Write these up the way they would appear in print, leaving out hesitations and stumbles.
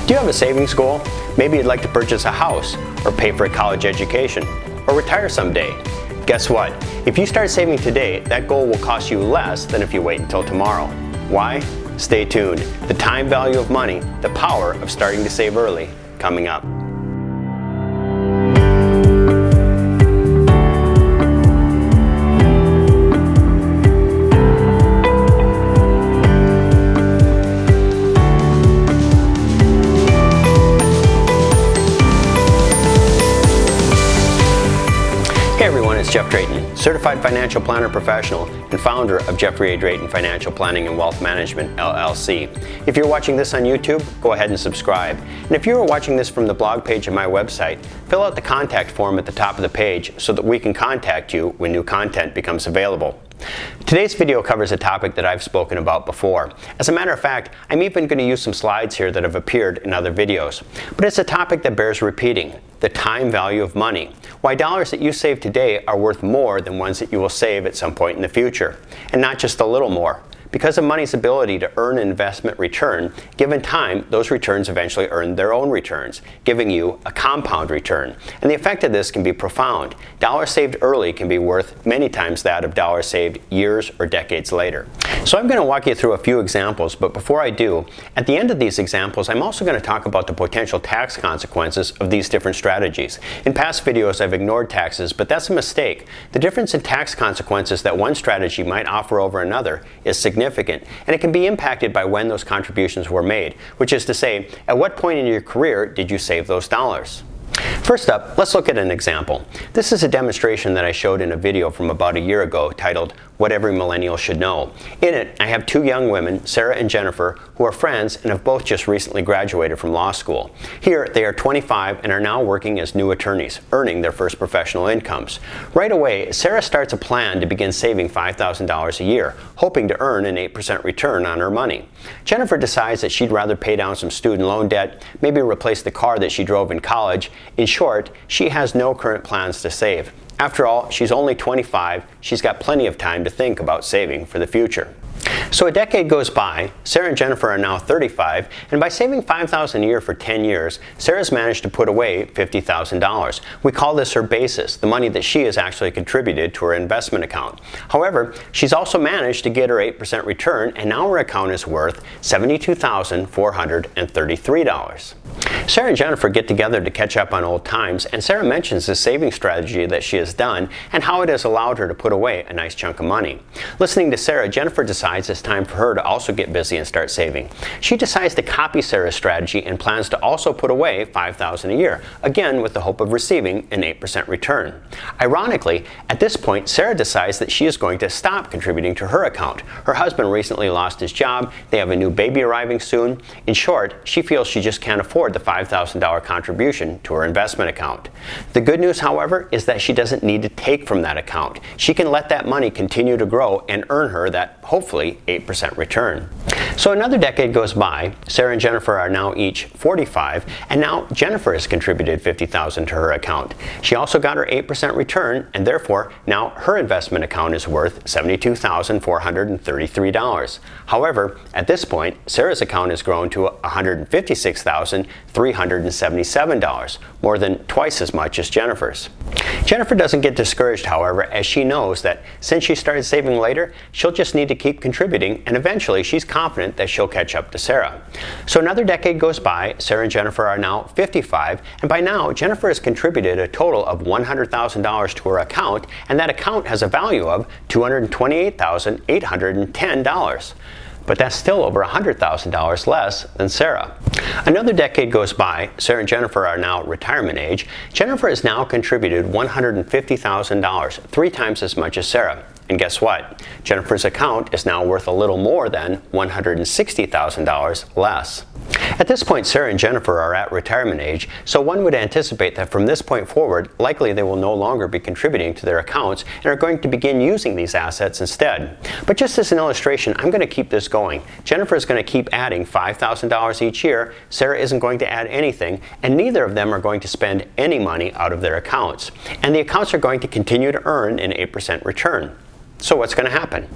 Do you have a savings goal? Maybe you'd like to purchase a house, or pay for a college education, or retire someday. Guess what? If you start saving today, that goal will cost you less than if you wait until tomorrow. Why? Stay tuned. The time value of money, the power of starting to save early, coming up. Hey everyone, it's Jeff Drayton, Certified Financial Planner Professional and founder of Jeffrey A. Drayton Financial Planning and Wealth Management, LLC. If you're watching this on YouTube, go ahead and subscribe. And if you are watching this from the blog page of my website, fill out the contact form at the top of the page so that we can contact you when new content becomes available. Today's video covers a topic that I've spoken about before. As a matter of fact, I'm even going to use some slides here that have appeared in other videos. But it's a topic that bears repeating: the time value of money. Why dollars that you save today are worth more than ones that you will save at some point in the future. And not just a little more. Because of money's ability to earn an investment return, given time, those returns eventually earn their own returns, giving you a compound return. And the effect of this can be profound. Dollars saved early can be worth many times that of dollars saved years or decades later. So I'm going to walk you through a few examples, but before I do, at the end of these examples, I'm also going to talk about the potential tax consequences of these different strategies. In past videos, I've ignored taxes, but that's a mistake. The difference in tax consequences that one strategy might offer over another is significant, and it can be impacted by when those contributions were made, which is to say, at what point in your career did you save those dollars? First up, let's look at an example. This is a demonstration that I showed in a video from about a year ago titled What Every Millennial Should Know. In it, I have two young women, Sarah and Jennifer, who are friends and have both just recently graduated from law school. Here, they are 25 and are now working as new attorneys, earning their first professional incomes. Right away, Sarah starts a plan to begin saving $5,000 a year, hoping to earn an 8% return on her money. Jennifer decides that she'd rather pay down some student loan debt, maybe replace the car that she drove in college. In short, she has no current plans to save. After all, she's only 25, she's got plenty of time to think about saving for the future. So a decade goes by, Sarah and Jennifer are now 35, and by saving $5,000 a year for 10 years, Sarah's managed to put away $50,000. We call this her basis, the money that she has actually contributed to her investment account. However, she's also managed to get her 8% return, and now her account is worth $72,433. Sarah and Jennifer get together to catch up on old times, and Sarah mentions the saving strategy that she has done and how it has allowed her to put away a nice chunk of money. Listening to Sarah, Jennifer decides it's time for her to also get busy and start saving. She decides to copy Sarah's strategy and plans to also put away $5,000 a year, again with the hope of receiving an 8% return. Ironically, at this point, Sarah decides that she is going to stop contributing to her account. Her husband recently lost his job, they have a new baby arriving soon. In short, she feels she just can't afford the $5,000 contribution to her investment account. The good news, however, is that she doesn't need to take from that account. She can let that money continue to grow and earn her that, hopefully, 8% return. So another decade goes by, Sarah and Jennifer are now each 45, and now Jennifer has contributed $50,000 to her account. She also got her 8% return, and therefore now her investment account is worth $72,433. However, at this point, Sarah's account has grown to $156,377, more than twice as much as Jennifer's. Jennifer doesn't get discouraged, however, as she knows that since she started saving later, she'll just need to keep contributing, and eventually she's confident that she'll catch up to Sarah. So another decade goes by, Sarah and Jennifer are now 55, and by now Jennifer has contributed a total of $100,000 to her account, and that account has a value of $228,810. But that's still over $100,000 less than Sarah. Another decade goes by, Sarah and Jennifer are now retirement age. Jennifer has now contributed $150,000, 3 times as much as Sarah. And guess what? Jennifer's account is now worth a little more than $160,000 less. At this point, Sarah and Jennifer are at retirement age, so one would anticipate that from this point forward, likely they will no longer be contributing to their accounts and are going to begin using these assets instead. But just as an illustration, I'm going to keep this going. Jennifer is going to keep adding $5,000 each year, Sarah isn't going to add anything, and neither of them are going to spend any money out of their accounts. And the accounts are going to continue to earn an 8% return. So what's going to happen?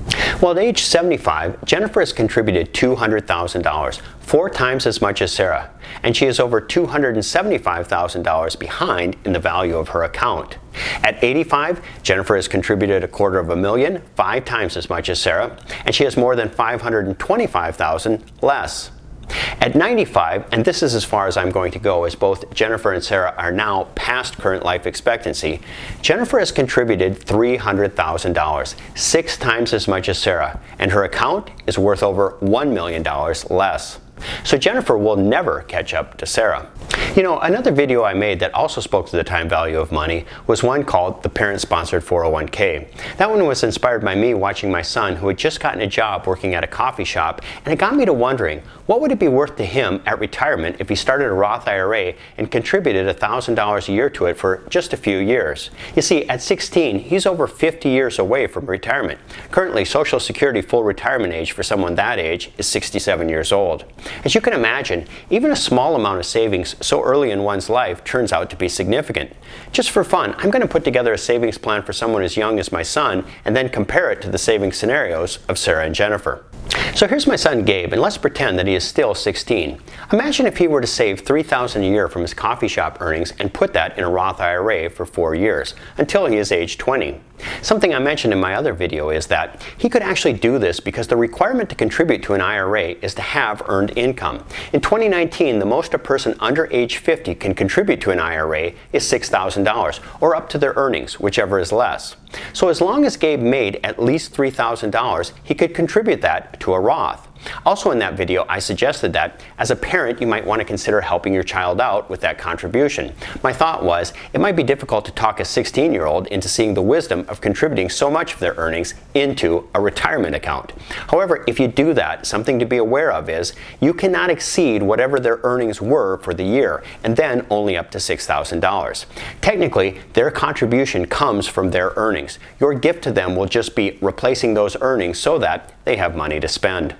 Well, at age 75, Jennifer has contributed $200,000, 4 times as much as Sarah, and she is over $275,000 behind in the value of her account. At 85, Jennifer has contributed $250,000, 5 times as much as Sarah, and she has more than $525,000 less. At 95, and this is as far as I'm going to go as both Jennifer and Sarah are now past current life expectancy, Jennifer has contributed $300,000, 6 times as much as Sarah, and her account is worth over $1 million less. So Jennifer will never catch up to Sarah. You know, another video I made that also spoke to the time value of money was one called the Parent-Sponsored 401k. That one was inspired by me watching my son, who had just gotten a job working at a coffee shop, and it got me to wondering, what would it be worth to him at retirement if he started a Roth IRA and contributed $1,000 a year to it for just a few years? You see, at 16, he's over 50 years away from retirement. Currently, Social Security full retirement age for someone that age is 67 years old. As you can imagine, even a small amount of savings so early in one's life turns out to be significant. Just for fun, I'm going to put together a savings plan for someone as young as my son and then compare it to the savings scenarios of Sarah and Jennifer. So here's my son Gabe, and let's pretend that he is still 16. Imagine if he were to save $3,000 a year from his coffee shop earnings and put that in a Roth IRA for 4 years, until he is age 20. Something I mentioned in my other video is that he could actually do this because the requirement to contribute to an IRA is to have earned income. In 2019, the most a person under age 50 can contribute to an IRA is $6,000, or up to their earnings, whichever is less. So as long as Gabe made at least $3,000, he could contribute that to a Roth. Also in that video, I suggested that as a parent, you might want to consider helping your child out with that contribution. My thought was, it might be difficult to talk a 16-year-old into seeing the wisdom of contributing so much of their earnings into a retirement account. However, if you do that, something to be aware of is you cannot exceed whatever their earnings were for the year, and then only up to $6,000. Technically, their contribution comes from their earnings. Your gift to them will just be replacing those earnings so that they have money to spend.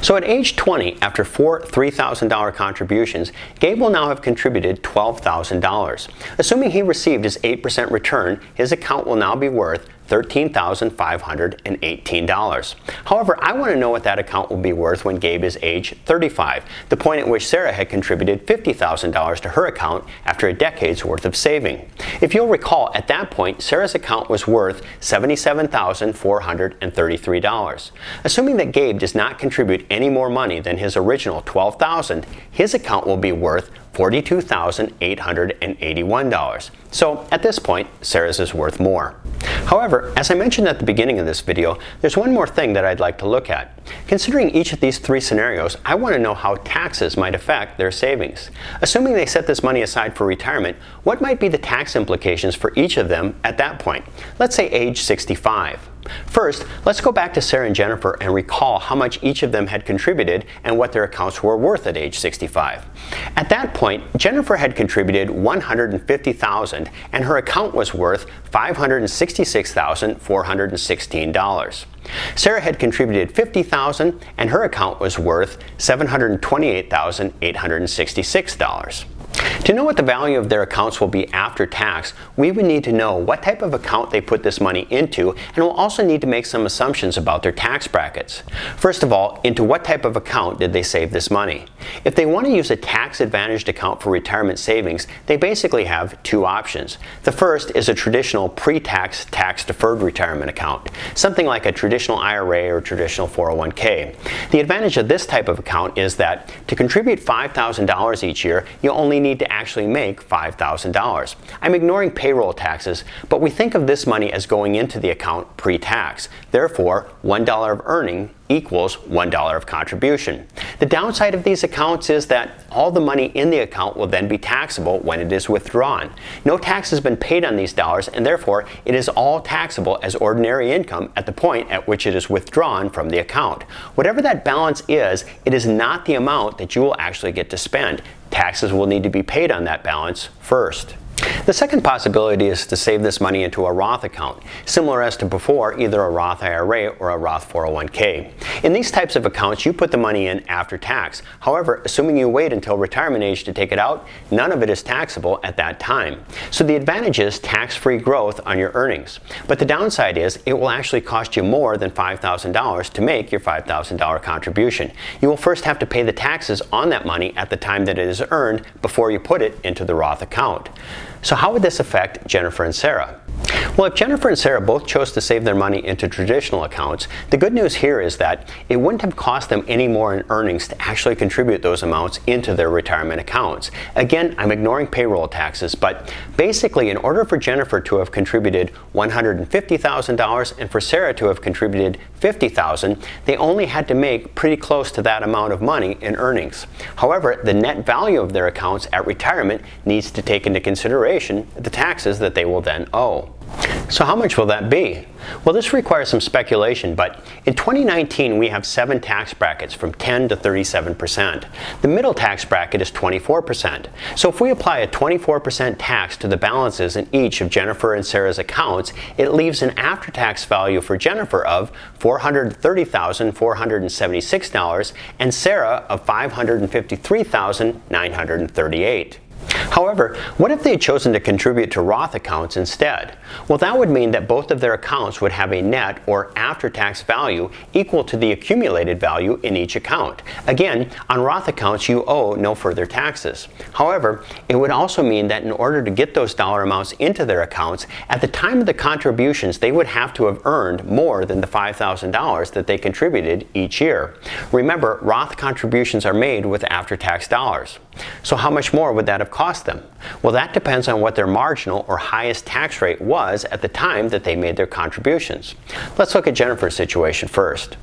So at age 20, after 4 $3,000 contributions, Gabe will now have contributed $12,000. Assuming he received his 8% return, his account will now be worth $13,518. However, I want to know what that account will be worth when Gabe is age 35, the point at which Sarah had contributed $50,000 to her account after a decade's worth of saving. If you'll recall, at that point, Sarah's account was worth $77,433. Assuming that Gabe does not contribute any more money than his original $12,000, his account will be worth $42,881. So at this point, Sarah's is worth more. However, as I mentioned at the beginning of this video, there's one more thing that I'd like to look at. Considering each of these 3 scenarios, I want to know how taxes might affect their savings. Assuming they set this money aside for retirement, what might be the tax implications for each of them at that point? Let's say age 65. First, let's go back to Sarah and Jennifer and recall how much each of them had contributed and what their accounts were worth at age 65. At that point, Jennifer had contributed $150,000 and her account was worth $566,416. Sarah had contributed $50,000 and her account was worth $728,866. To know what the value of their accounts will be after tax, we would need to know what type of account they put this money into, and we'll also need to make some assumptions about their tax brackets. First of all, into what type of account did they save this money? If they want to use a tax-advantaged account for retirement savings, they basically have 2 options. The first is a traditional pre-tax, tax-deferred retirement account, something like a traditional IRA or traditional 401k. The advantage of this type of account is that to contribute $5,000 each year, you only need to actually make $5,000. I'm ignoring payroll taxes, but we think of this money as going into the account pre-tax. Therefore, $1 of earning equals $1 of contribution. The downside of these accounts is that all the money in the account will then be taxable when it is withdrawn. No tax has been paid on these dollars, and therefore it is all taxable as ordinary income at the point at which it is withdrawn from the account. Whatever that balance is, it is not the amount that you will actually get to spend. Taxes will need to be paid on that balance first. The second possibility is to save this money into a Roth account, similar as to before, either a Roth IRA or a Roth 401k. In these types of accounts, you put the money in after tax. However, assuming you wait until retirement age to take it out, none of it is taxable at that time. So the advantage is tax-free growth on your earnings. But the downside is it will actually cost you more than $5,000 to make your $5,000 contribution. You will first have to pay the taxes on that money at the time that it is earned before you put it into the Roth account. So how would this affect Jennifer and Sarah? Well, if Jennifer and Sarah both chose to save their money into traditional accounts, the good news here is that it wouldn't have cost them any more in earnings to actually contribute those amounts into their retirement accounts. Again, I'm ignoring payroll taxes, but basically in order for Jennifer to have contributed $150,000 and for Sarah to have contributed $50,000, they only had to make pretty close to that amount of money in earnings. However, the net value of their accounts at retirement needs to take into consideration the taxes that they will then owe. So how much will that be? Well, this requires some speculation, but in 2019 we have 7 tax brackets from 10 to 37%. The middle tax bracket is 24%. So if we apply a 24% tax to the balances in each of Jennifer and Sarah's accounts, it leaves an after-tax value for Jennifer of $430,476 and Sarah of $553,938. However, what if they had chosen to contribute to Roth accounts instead? Well, that would mean that both of their accounts would have a net or after-tax value equal to the accumulated value in each account. Again, on Roth accounts, you owe no further taxes. However, it would also mean that in order to get those dollar amounts into their accounts, at the time of the contributions, they would have to have earned more than the $5,000 that they contributed each year. Remember, Roth contributions are made with after-tax dollars. So how much more would that have cost them? Well, that depends on what their marginal or highest tax rate was at the time that they made their contributions. Let's look at Jennifer's situation first.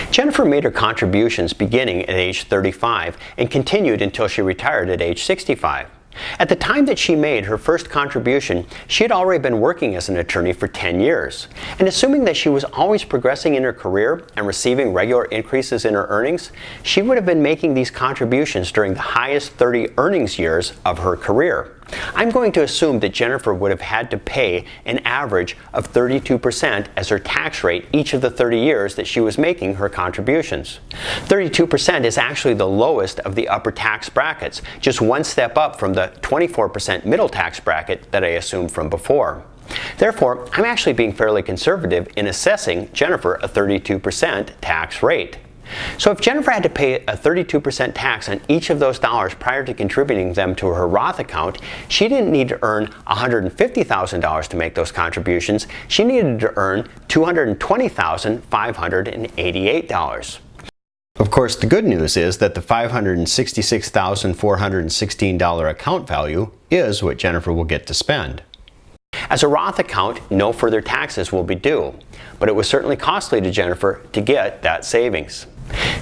Jennifer made her contributions beginning at age 35 and continued until she retired at age 65. At the time that she made her first contribution, she had already been working as an attorney for 10 years. And assuming that she was always progressing in her career and receiving regular increases in her earnings, she would have been making these contributions during the highest 30 earnings years of her career. I'm going to assume that Jennifer would have had to pay an average of 32% as her tax rate each of the 30 years that she was making her contributions. 32% is actually the lowest of the upper tax brackets, just one step up from the 24% middle tax bracket that I assumed from before. Therefore, I'm actually being fairly conservative in assessing Jennifer a 32% tax rate. So if Jennifer had to pay a 32% tax on each of those dollars prior to contributing them to her Roth account, she didn't need to earn $150,000 to make those contributions. She needed to earn $220,588. Of course, the good news is that the $566,416 account value is what Jennifer will get to spend. As a Roth account, no further taxes will be due, but it was certainly costly to Jennifer to get that savings.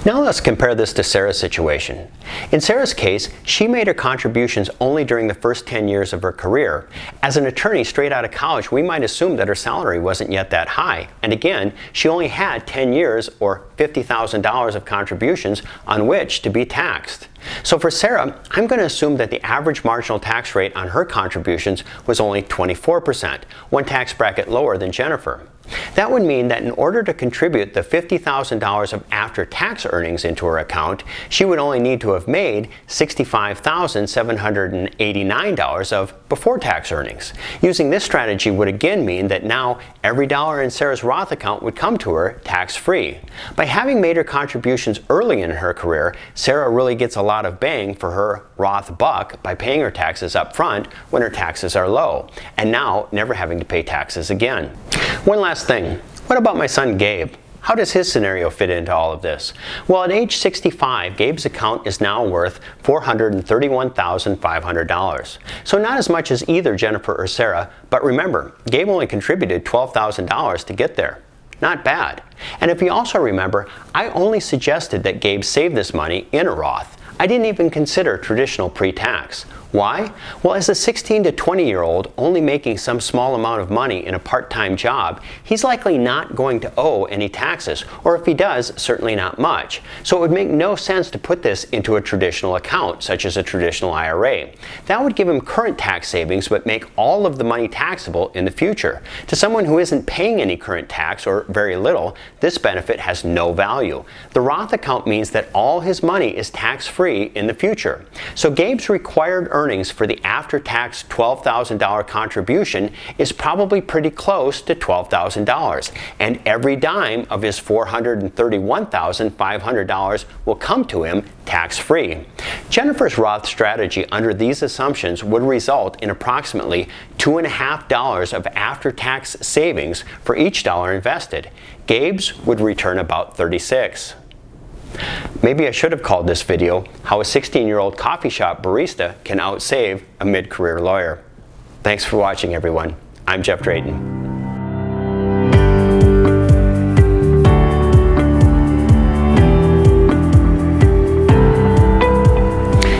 Now let's compare this to Sarah's situation. In Sarah's case, she made her contributions only during the first 10 years of her career. As an attorney straight out of college, we might assume that her salary wasn't yet that high. And again, she only had 10 years or $50,000 of contributions on which to be taxed. So for Sarah, I'm going to assume that the average marginal tax rate on her contributions was only 24%, one tax bracket lower than Jennifer. That would mean that in order to contribute the $50,000 of after-tax earnings into her account, she would only need to have made $65,789 of before-tax earnings. Using this strategy would again mean that now every dollar in Sarah's Roth account would come to her tax-free. By having made her contributions early in her career, Sarah really gets a lot of bang for her Roth buck by paying her taxes up front when her taxes are low, and now never having to pay taxes again. One last thing, what about my son Gabe? How does his scenario fit into all of this? Well, at age 65, Gabe's account is now worth $431,500. So not as much as either Jennifer or Sarah, but remember, Gabe only contributed $12,000 to get there. Not bad. And if you also remember, I only suggested that Gabe save this money in a Roth. I didn't even consider traditional pre-tax. Why? Well, as a 16 to 20-year-old only making some small amount of money in a part-time job, he's likely not going to owe any taxes, or if he does, certainly not much. So it would make no sense to put this into a traditional account, such as a traditional IRA. That would give him current tax savings but make all of the money taxable in the future. To someone who isn't paying any current tax, or very little, this benefit has no value. The Roth account means that all his money is tax-free in the future. So Gabe's required earnings for the after-tax $12,000 contribution is probably pretty close to $12,000, and every dime of his $431,500 will come to him tax-free. Jennifer's Roth strategy under these assumptions would result in approximately $2.50 of after-tax savings for each dollar invested. Gabe's would return about 36. Maybe I should have called this video How a 16-Year-Old Coffee Shop Barista Can Outsave a Mid-Career Lawyer. Thanks for watching, everyone. I'm Jeff Drayton.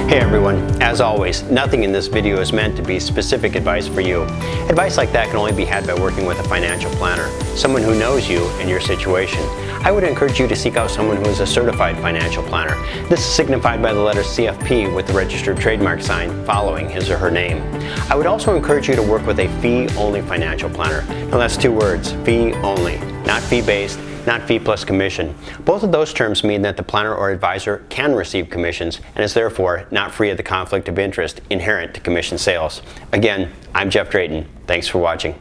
Hey everyone, as always, nothing in this video is meant to be specific advice for you. Advice like that can only be had by working with a financial planner, someone who knows you and your situation. I would encourage you to seek out someone who is a certified financial planner. This is signified by the letter CFP with the registered trademark sign following his or her name. I would also encourage you to work with a fee-only financial planner. Now that's two words, fee-only, not fee-based, not fee plus commission. Both of those terms mean that the planner or advisor can receive commissions and is therefore not free of the conflict of interest inherent to commission sales. Again, I'm Jeff Drayton. Thanks for watching.